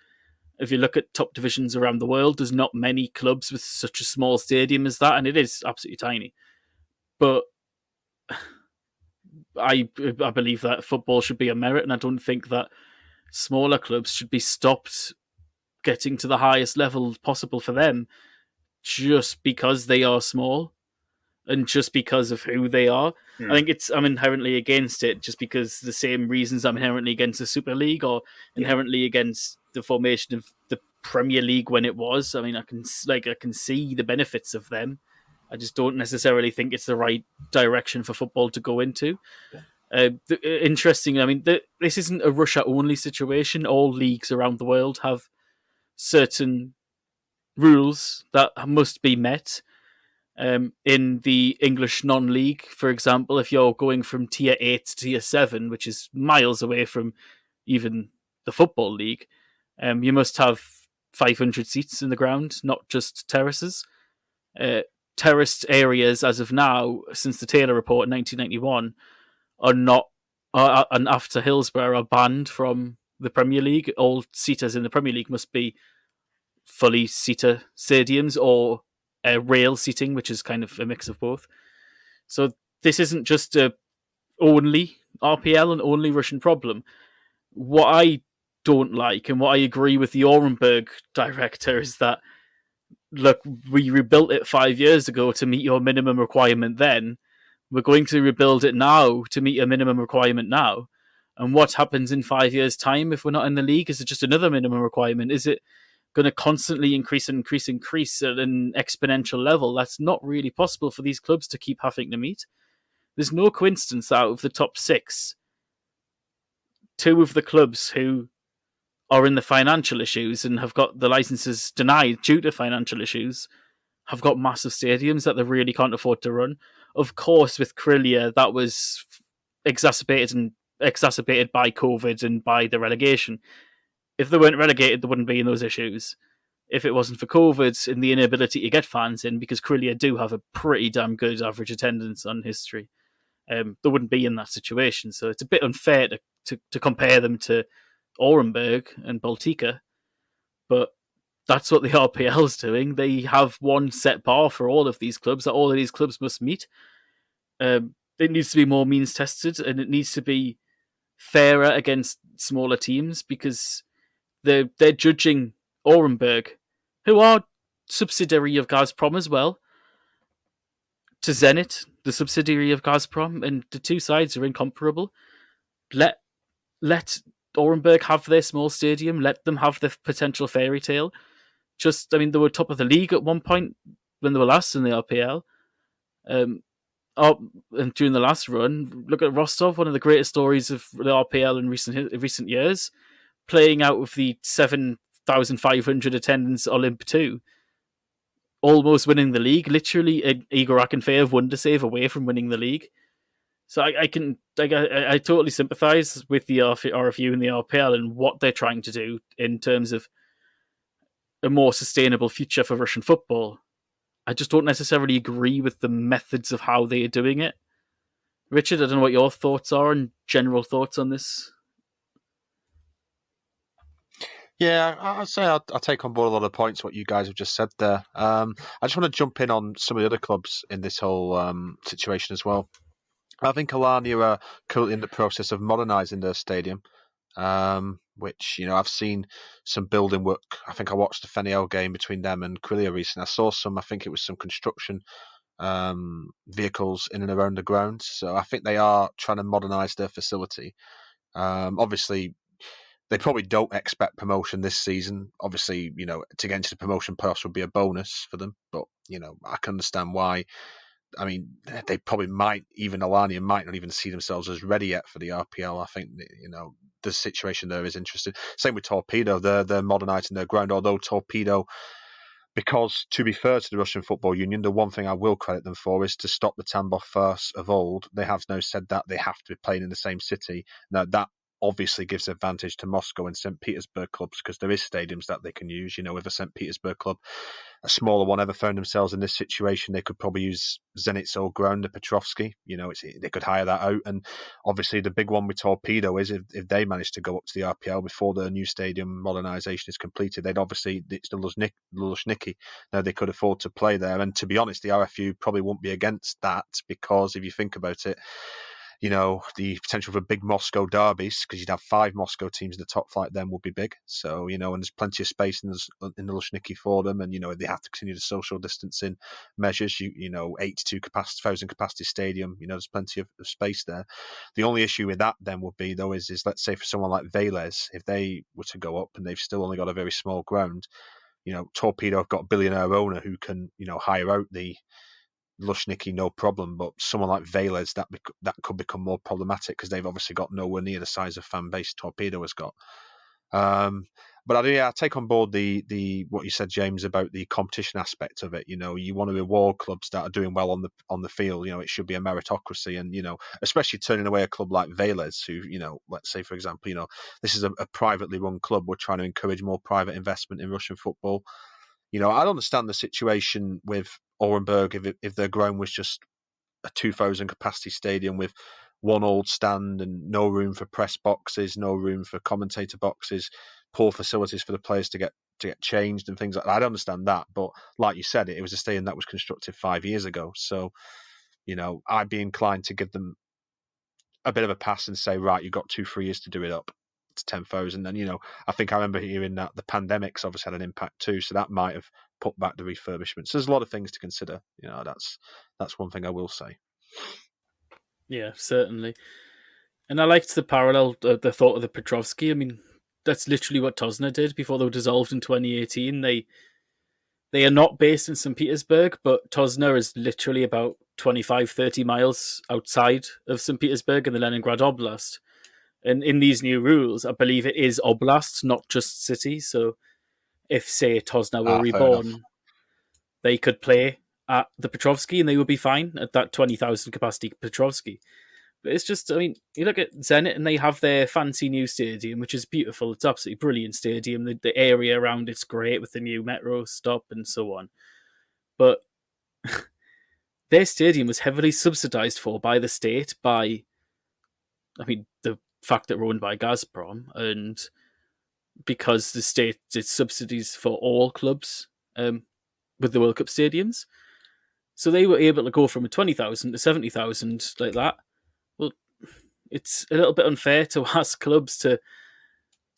if you look at top divisions around the world, there's not many clubs with such a small stadium as that, and it is absolutely tiny. But I believe that football should be a merit, and I don't think that smaller clubs should be stopped getting to the highest level possible for them just because they are small and just because of who they are. I think I'm inherently against it just because the same reasons I'm inherently against the Super League or inherently against the formation of the Premier League when it was. I mean, I can see the benefits of them. I just don't necessarily think it's the right direction for football to go into. Interesting. I mean, this isn't a Russia-only situation. All leagues around the world have certain rules that must be met. In the English non-league, for example, if you're going from tier 8 to tier 7, which is miles away from even the Football League, you must have 500 seats in the ground, not just terraces. Terraced areas, as of now, since the Taylor Report in 1991, and after Hillsborough, are banned from the Premier League. All seaters in the Premier League must be fully seater stadiums or rail seating, which is kind of a mix of both. So this isn't just a only RPL and only Russian problem. What I don't like, and what I agree with the Orenburg director, is that, look, we rebuilt it 5 years ago to meet your minimum requirement then. We're going to rebuild it now to meet a minimum requirement now. And what happens in 5 years' time if we're not in the league? Is it just another minimum requirement? Is it going to constantly increase at an exponential level? That's not really possible for these clubs to keep having to meet. There's no coincidence that out of the top 6, 2 of the clubs who are in the financial issues and have got the licenses denied due to financial issues have got massive stadiums that they really can't afford to run. Of course, with Krylia, that was exacerbated by COVID and by the relegation. If they weren't relegated, they wouldn't be in those issues. If it wasn't for COVID and the inability to get fans in, because Krylia do have a pretty damn good average attendance on history, they wouldn't be in that situation. So it's a bit unfair to compare them to Orenburg and Baltika, but that's what the RPL is doing. They have one set bar for all of these clubs that all of these clubs must meet. It needs to be more means tested, and it needs to be fairer against smaller teams, because they're judging Orenburg, who are subsidiary of Gazprom as well, to Zenit, the subsidiary of Gazprom, and the two sides are incomparable. Let Orenburg have their small stadium. Let them have the potential fairy tale. They were top of the league at one point when they were last in the RPL. and during the last run, look at Rostov, one of the greatest stories of the RPL in recent years, playing out of the 7,500 attendance Olymp 2, almost winning the league. Literally, Igor Akinfeev wonder save away from winning the league. So I totally sympathise with the RFU and the RPL and what they're trying to do in terms of a more sustainable future for Russian football. I just don't necessarily agree with the methods of how they are doing it. Richard, I don't know what your thoughts are and general thoughts on this. Yeah, I'd say I'll take on board a lot of points what you guys have just said there. I just want to jump in on some of the other clubs in this whole situation as well. I think Alanya are currently in the process of modernising their stadium, which, I've seen some building work. I think I watched the FNL game between them and Krylia recently. I saw I think it was some construction vehicles in and around the ground. So I think they are trying to modernise their facility. Obviously, they probably don't expect promotion this season. Obviously, to get into the promotion playoffs would be a bonus for them. But, I can understand why. I mean, they probably Alanya might not even see themselves as ready yet for the RPL. I think, the situation there is interesting. Same with Torpedo. They're modernising their ground, although Torpedo, because to be fair to the Russian Football Union, the one thing I will credit them for is to stop the Tambov farce of old. They have now said that they have to be playing in the same city. Now, that obviously gives advantage to Moscow and St. Petersburg clubs because there is stadiums that they can use. If a St. Petersburg club, a smaller one, ever found themselves in this situation, they could probably use Zenit's old ground, the Petrovsky. They could hire that out. And obviously the big one with Torpedo is if they manage to go up to the RPL before the new stadium modernisation is completed, it's the Luzhniki. Now they could afford to play there. And to be honest, the RFU probably won't be against that because if you think about it, the potential for big Moscow derbies, because you'd have 5 Moscow teams in the top flight then would be big. So, and there's plenty of space in the Luzhniki for them. And, they have to continue the social distancing measures. 82,000 capacity stadium, there's plenty of space there. The only issue with that then would be, though, is let's say for someone like Velez, if they were to go up and they've still only got a very small ground, Torpedo have got a billionaire owner who can, hire out the Luzhniki, no problem, but someone like Velez, that could become more problematic because they've obviously got nowhere near the size of fan base Torpedo has got. But I take on board the what you said, James, about the competition aspect of it. You want to reward clubs that are doing well on the field. It should be a meritocracy, and especially turning away a club like Velez, who let's say for example, this is a privately run club. We're trying to encourage more private investment in Russian football. I understand the situation with Orenburg if their ground was just a 2,000 capacity stadium with one old stand and no room for press boxes, no room for commentator boxes, poor facilities for the players to get changed and things like that. I'd understand that, but like you said, it was a stadium that was constructed 5 years ago. So, I'd be inclined to give them a bit of a pass and say, right, you've got 2-3 years to do it up to 10,000. And, I think I remember hearing that the pandemic's obviously had an impact too. So that might have put back the refurbishment. So there's a lot of things to consider. That's one thing I will say. Yeah, certainly. And I liked the parallel, the thought of the Petrovsky. I mean, that's literally what Tosna did before they were dissolved in 2018. They are not based in St. Petersburg, but Tosna is literally about 25, 30 miles outside of St. Petersburg in the Leningrad Oblast. And in these new rules, I believe it is Oblast, not just city. So if, say, Tosna were reborn, they could play at the Petrovsky and they would be fine at that 20,000 capacity Petrovsky. But it's just, I mean, you look at Zenit and they have their fancy new stadium, which is beautiful. It's absolutely brilliant stadium. The area around it's great with the new metro stop and so on. But their stadium was heavily subsidized for by the state the fact that we're owned by Gazprom, and because the state did subsidies for all clubs with the World Cup stadiums. So they were able to go from a 20,000 to 70,000 like that. Well, it's a little bit unfair to ask clubs to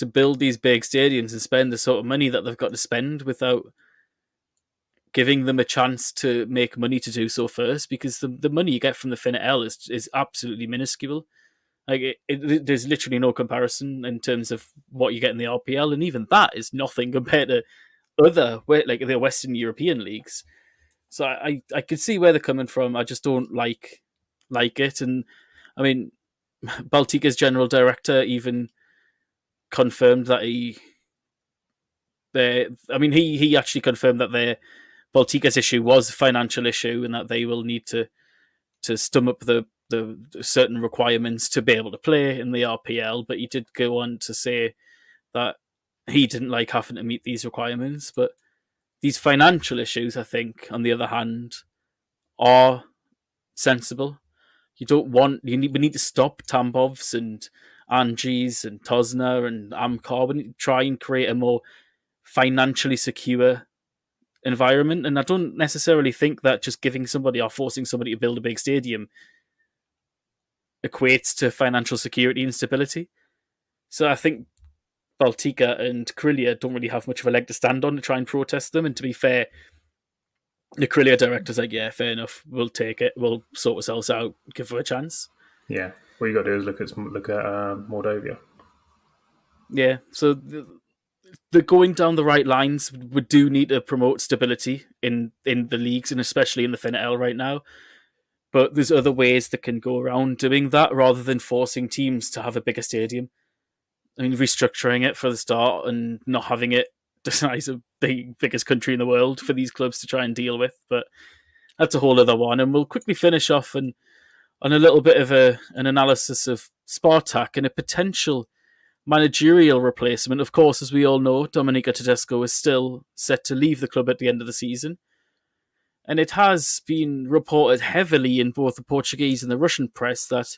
build these big stadiums and spend the sort of money that they've got to spend without giving them a chance to make money to do so first, because the money you get from the FNL is absolutely minuscule. Like there's literally no comparison in terms of what you get in the RPL, and even that is nothing compared to other the Western European leagues. So I could see where they're coming from. I just don't like like it. And I mean, Baltika's general director even confirmed that he actually confirmed that their Baltika's issue was a financial issue and that they will need to stum up the certain requirements to be able to play in the RPL. But he did go on to say that he didn't like having to meet these requirements. But these financial issues, I think, on the other hand, are sensible. We need to stop Tambovs and Angie's and Tosna and Amcar. We need to try and create a more financially secure environment. And I don't necessarily think that just giving somebody or forcing somebody to build a big stadium equates to financial security and stability. So I think Baltika and Krylia don't really have much of a leg to stand on to try and protest them. And to be fair, the Krylia director's like, yeah, fair enough, we'll take it, we'll sort ourselves out, give her a chance. Yeah, what you got to do is look at Mordovia. Yeah, so the going down the right lines. We do need to promote stability in the leagues and especially in the FNL right now. But there's other ways that can go around doing that rather than forcing teams to have a bigger stadium. I mean, restructuring it for the start and not having it the size of the biggest country in the world for these clubs to try and deal with. But that's a whole other one. And we'll quickly finish off on a little bit of an analysis of Spartak and a potential managerial replacement. Of course, as we all know, Dominika Tedesco is still set to leave the club at the end of the season. And it has been reported heavily in both the Portuguese and the Russian press that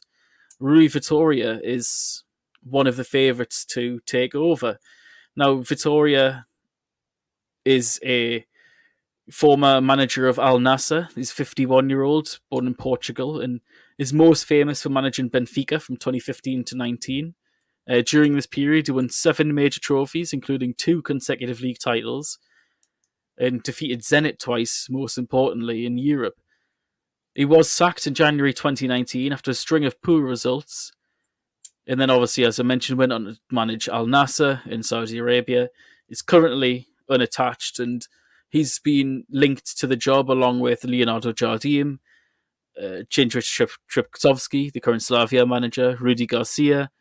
Rui Vitoria is one of the favourites to take over. Now, Vitoria is a former manager of Al Nassr. He's a 51-year-old, born in Portugal, and is most famous for managing Benfica from 2015 to 19. During this period, he won 7 major trophies, including 2 consecutive league titles, and defeated Zenit twice, most importantly, in Europe. He was sacked in January 2019 after a string of poor results, and then obviously, as I mentioned, went on to manage Al Nassr in Saudi Arabia. He's currently unattached, and he's been linked to the job along with Leonardo Jardim, Jindřich Trpkovský, the current Slavia manager, Rudi Garcia,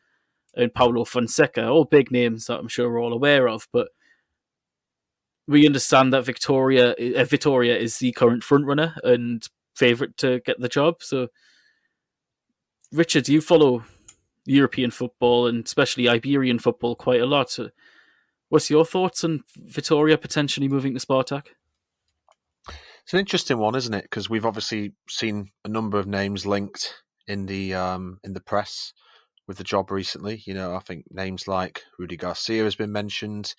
and Paulo Fonseca, all big names that I'm sure we're all aware of. But we understand that Vitoria is the current frontrunner and favourite to get the job. So, Richard, you follow European football and especially Iberian football quite a lot. So what's your thoughts on Vitoria potentially moving to Spartak? It's an interesting one, isn't it? Because we've obviously seen a number of names linked in the press with the job recently. You know, I think names like Rudi Garcia has been mentioned,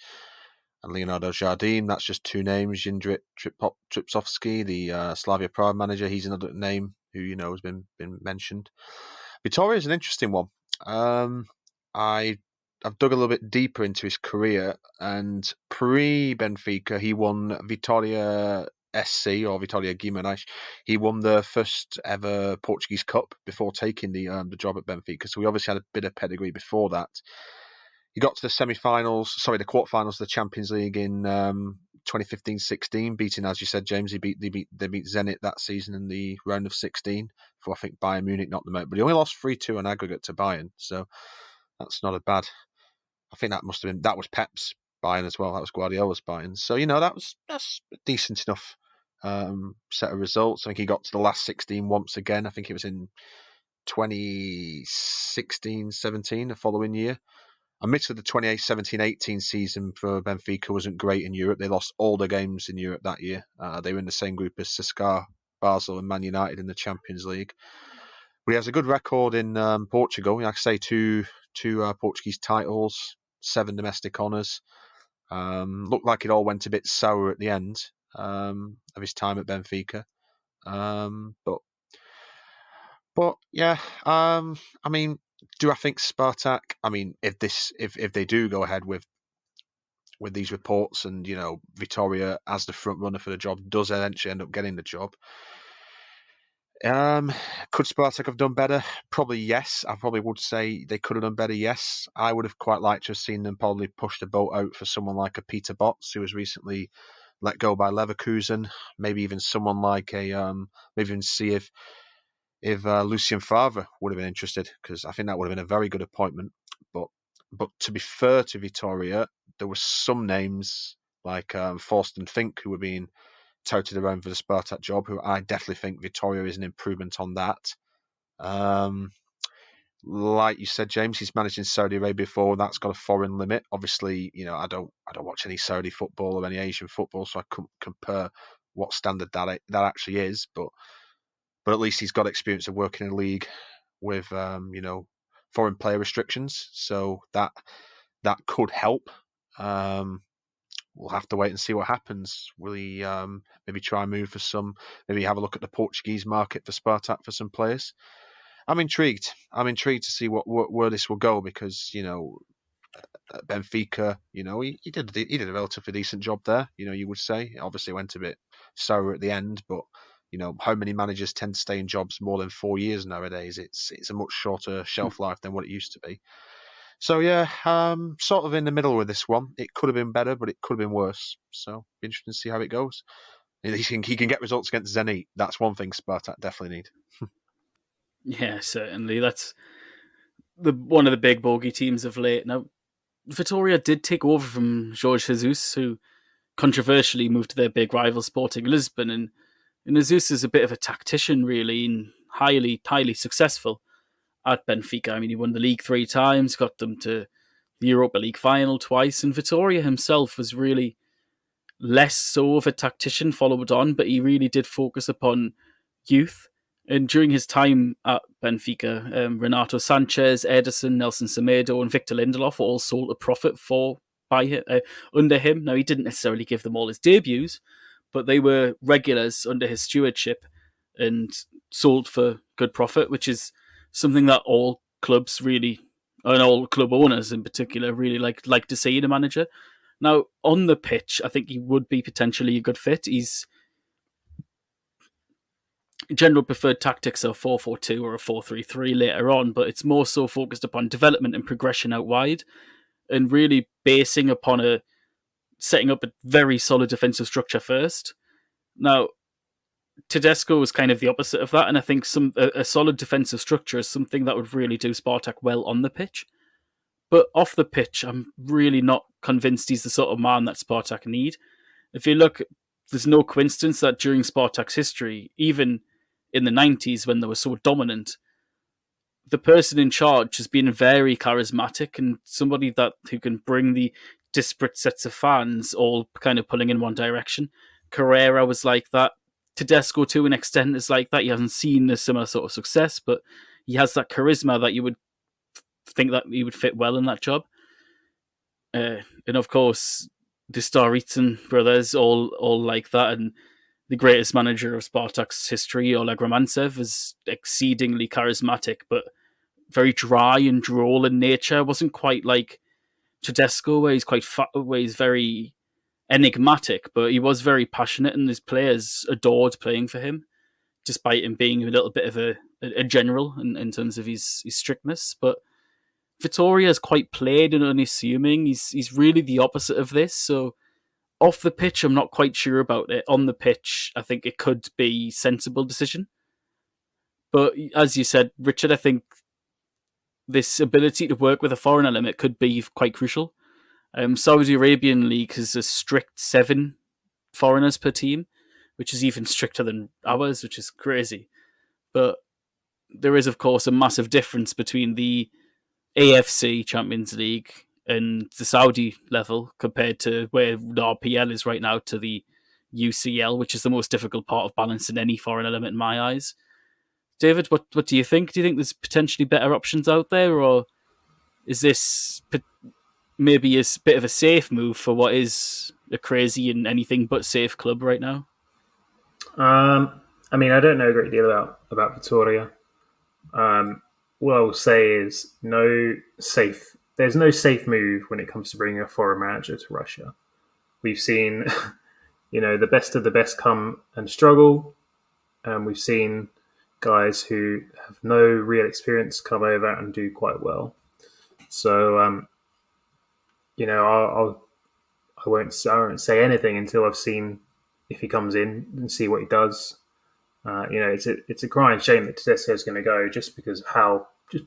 and Leonardo Jardim. That's just 2 names. Jindřich Trpkovský, the Slavia Prague manager, he's another name who has been mentioned. Vitoria is an interesting one. I've dug a little bit deeper into his career, and pre-Benfica, he won Vitoria SC or Vitoria Guimarães. He won the first ever Portuguese Cup before taking the job at Benfica. So we obviously had a bit of pedigree before that. He got to the quarterfinals of the Champions League in 2015-16, beating, as you said, James. They beat Zenit that season in the round of 16. For I think Bayern Munich knocked them out, but he only lost 3-2 on aggregate to Bayern. So that's not a bad. I think that was Pep's Bayern as well. That was Guardiola's Bayern. So that's a decent enough set of results. I think he got to the last 16 once again. I think it was in 2016-17, the following year. Admittedly, the 2017-18 season for Benfica wasn't great in Europe. They lost all their games in Europe that year. They were in the same group as CSKA, Basel, and Man United in the Champions League. But he has a good record in Portugal. Like I say, two Portuguese titles, 7 domestic honours. Looked like it all went a bit sour at the end of his time at Benfica. But yeah, I mean, do I think Spartak? I mean, if they do go ahead with these reports, and Vitoria as the front runner for the job does eventually end up getting the job, could Spartak have done better? Probably yes. I probably would say they could have done better. Yes, I would have quite liked to have seen them probably push the boat out for someone like a Peter Bosz, who was recently let go by Leverkusen. Maybe even someone like maybe even see if if Lucien Favre would have been interested, because I think that would have been a very good appointment. But to be fair to Vitoria, there were some names like Forsten Fink who were being touted around for the Spartak job, who I definitely think Vitoria is an improvement on that. Like you said, James, he's managed in Saudi Arabia before, and that's got a foreign limit. Obviously, I don't watch any Saudi football or any Asian football, so I couldn't compare what standard that actually is. But at least he's got experience of working in a league with foreign player restrictions, so that could help. We'll have to wait and see what happens. Will he maybe try and move for some? Maybe have a look at the Portuguese market for Spartak for some players. I'm intrigued. To see where this will go, because Benfica, he did a relatively decent job there. You would say. It obviously went a bit sour at the end, but how many managers tend to stay in jobs more than 4 years nowadays? It's a much shorter shelf life than what it used to be. So yeah, sort of in the middle with this one. It could have been better, but it could have been worse. So be interesting to see how it goes. He can get results against Zenit. That's one thing Spartak definitely need. Yeah, certainly. That's one of the big bogey teams of late. Now, Vitoria did take over from Jorge Jesus, who controversially moved to their big rival Sporting Lisbon, and Jesus is a bit of a tactician, really, and highly successful at Benfica. I mean, he won the league 3 times, got them to the Europa League final twice, and Vitoria himself was really less so of a tactician, followed on, but he really did focus upon youth. And during his time at Benfica, Renato Sanchez, Ederson, Nelson Semedo, and Victor Lindelof were all sold to profit under him. Now, he didn't necessarily give them all his debuts, but they were regulars under his stewardship and sold for good profit, which is something that all clubs really, and all club owners in particular, really like to see in a manager. Now, on the pitch, I think he would be potentially a good fit. He's general preferred tactics are 4-4-2 or a 4-3-3 later on, but it's more so focused upon development and progression out wide, and really basing upon setting up a very solid defensive structure first. Now, Tedesco was kind of the opposite of that, and I think a solid defensive structure is something that would really do Spartak well on the pitch. But off the pitch, I'm really not convinced he's the sort of man that Spartak need. If you look, there's no coincidence that during Spartak's history, even in the 90s when they were so dominant, the person in charge has been very charismatic and somebody who can bring the disparate sets of fans all kind of pulling in one direction. Carrera was like that. Tedesco, to an extent, is like that. He hasn't seen a similar sort of success, but he has that charisma that you would think that he would fit well in that job. And of course, the Staritsan brothers, all like that, and the greatest manager of Spartak's history, Oleg Romantsev, is exceedingly charismatic, but very dry and droll in nature. Wasn't quite like Tedesco, where he's very enigmatic, but he was very passionate, and his players adored playing for him, despite him being a little bit of a general in terms of his strictness. But Vitoria is quite played and unassuming. He's really the opposite of this. So off the pitch, I'm not quite sure about it. On the pitch, I think it could be a sensible decision. But as you said, Richard, I think this ability to work with a foreign element could be quite crucial. Saudi Arabian League has a strict 7 foreigners per team, which is even stricter than ours, which is crazy. But there is, of course, a massive difference between the AFC Champions League and the Saudi level compared to where the RPL is right now to the UCL, which is the most difficult part of balancing any foreign element in my eyes. David, what do you think? Do you think there's potentially better options out there, or is this maybe a bit of a safe move for what is a crazy and anything but safe club right now? I mean, I don't know a great deal about Vitoria. What I will say is there's no safe move when it comes to bringing a foreign manager to Russia. We've seen, the best of the best come and struggle. We've seen guys who have no real experience come over and do quite well. So, I won't say anything until I've seen if he comes in and see what he does. It's a crying shame that Tedesco is going to go just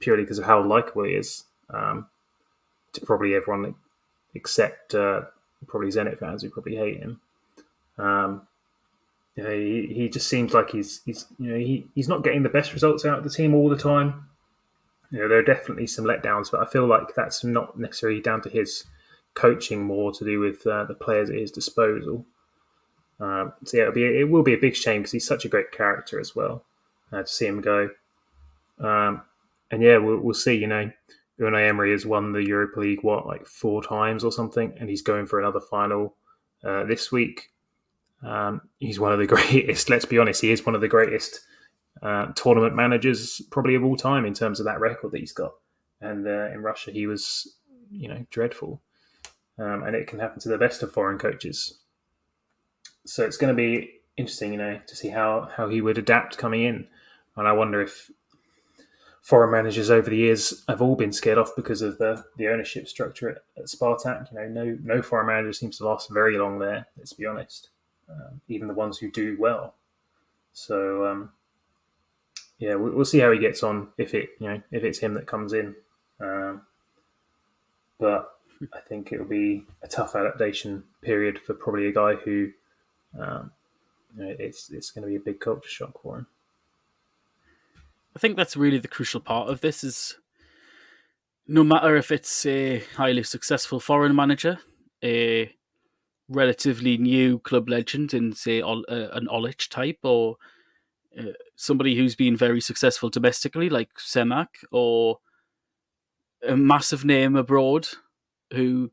purely because of how likable he is to probably everyone except probably Zenit fans who probably hate him. He just seems like he's not getting the best results out of the team all the time. There are definitely some letdowns, but I feel like that's not necessarily down to his coaching, more to do with the players at his disposal. It will be a big shame because he's such a great character as well to see him go. We'll see. Unai Emery has won the Europa League 4 times or something, and he's going for another final this week. He's one of the greatest. Let's be honest, he is one of the greatest tournament managers probably of all time in terms of that record that he's got. And in Russia, he was, dreadful. And it can happen to the best of foreign coaches. So it's going to be interesting, to see how he would adapt coming in. And I wonder if foreign managers over the years have all been scared off because of the ownership structure at Spartak. No foreign manager seems to last very long there, let's be honest. Even the ones who do well. So, we'll see how he gets on if it's him that comes in. But I think it'll be a tough adaptation period for probably a guy who, it's going to be a big culture shock for him. I think that's really the crucial part of this is no matter if it's a highly successful foreign manager, a relatively new club legend in, say, an Olic type, or somebody who's been very successful domestically like Semak, or a massive name abroad who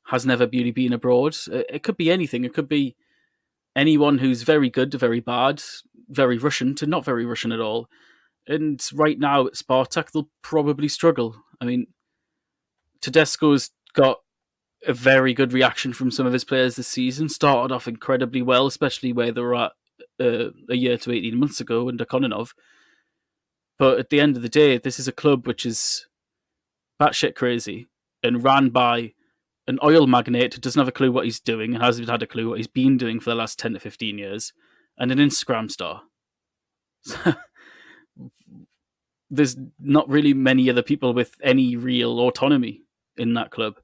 has never really been abroad. It could be anything. It could be anyone who's very good to very bad, very Russian to not very Russian at all. And right now at Spartak, they'll probably struggle. I mean, Tedesco's got a very good reaction from some of his players this season. Started off incredibly well, especially where they were at a year to 18 months ago under Kononov. But at the end of the day, this is a club which is batshit crazy and ran by an oil magnate who doesn't have a clue what he's doing and hasn't had a clue what he's been doing for the last 10 to 15 years, and an Instagram star. There's not really many other people with any real autonomy in that club.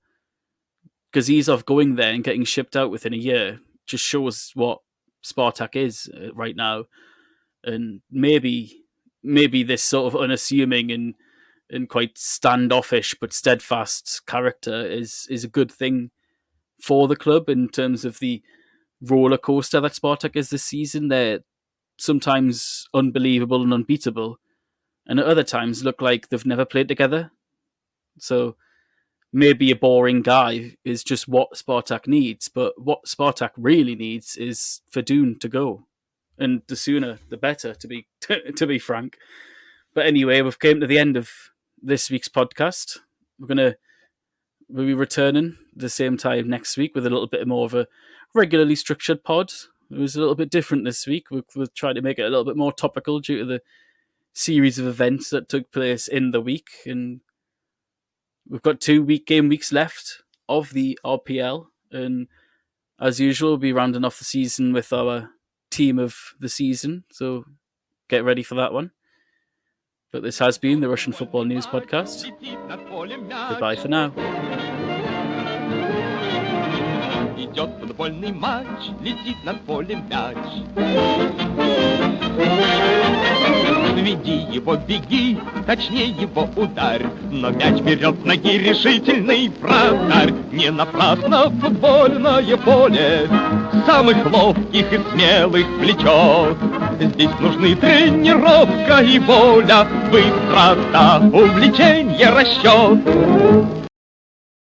Gazizov going there and getting shipped out within a year just shows what Spartak is right now. And maybe this sort of unassuming and quite standoffish but steadfast character is a good thing for the club in terms of the roller coaster that Spartak is this season. They're sometimes unbelievable and unbeatable, and at other times look like they've never played together. So maybe a boring guy is just what Spartak needs, but what Spartak really needs is Fedun to go. And the sooner, the better, to be frank. But anyway, we've came to the end of this week's podcast. We'll be returning the same time next week with a little bit more of a regularly structured pod. It was a little bit different this week. We'll try to make it a little bit more topical due to the series of events that took place in the week. And we've got 2 game weeks left of the RPL. And as usual, we'll be rounding off the season with our team of the season. So get ready for that one. But this has been the Russian Football News Podcast. Goodbye for now. Идет футбольный матч, летит над полем мяч. Веди его, беги, точнее его ударь. Но мяч берет ноги решительный вратарь. Не напрасно футбольное поле самых ловких и смелых влечет. Здесь нужны тренировка и воля, быстрота, увлечение, расчет.